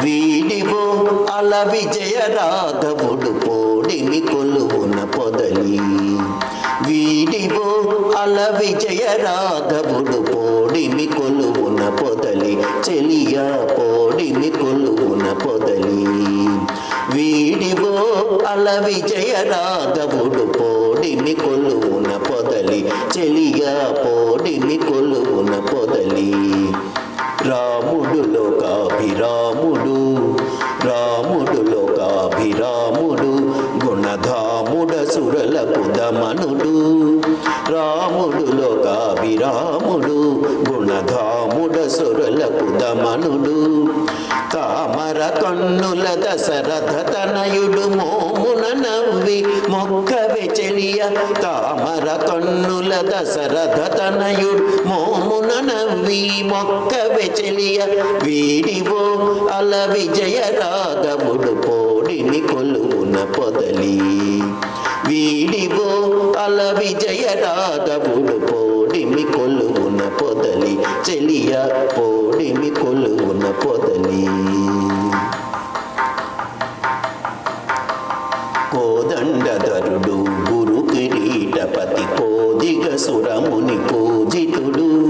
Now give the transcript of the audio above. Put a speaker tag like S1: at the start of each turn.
S1: వీడివో అల విజయ రాఘవుడు పోడిమి కొలువున పొదలి. వీడివో అల విజయ రాఘవుడు పోడిమి కొలువున పొదలి. చెలియ పోడిమి కొలువున పొదలి. వీడివో అల విజయ రాఘవుడు పోడిమి కొలువున పొదలి. చెలియ పోడిమి కొలువున పొదలి. రాముడు లోకాభిరాముడు, రాముడు లోకాభిరాముడు, గుణధాముడ సురలకు దమనుడు. రాముడు లోకాభిరాముడు, గుణధాముడ సురలకు దమనుడు. తామర కన్నుల దశరథ తనయుడు మోమున నవ్వి మొక్కవే చెలియ. తామర కన్నుల దశరథ తనయుడు మోమున నవ్వి మొక్కవే చెలియ. వీడివో అల విజయ రాఘవుడు పోడిమి కొలువున పొదలి. వీడివో అల విజయ రాఘవుడు పోడిమి కొలువున పొదలి. చెలియ పోడిమి కొలువున పొదలి. కోదండధరుడు గురు కిరీటపతి కోదిగ సురముని పూజితుడు.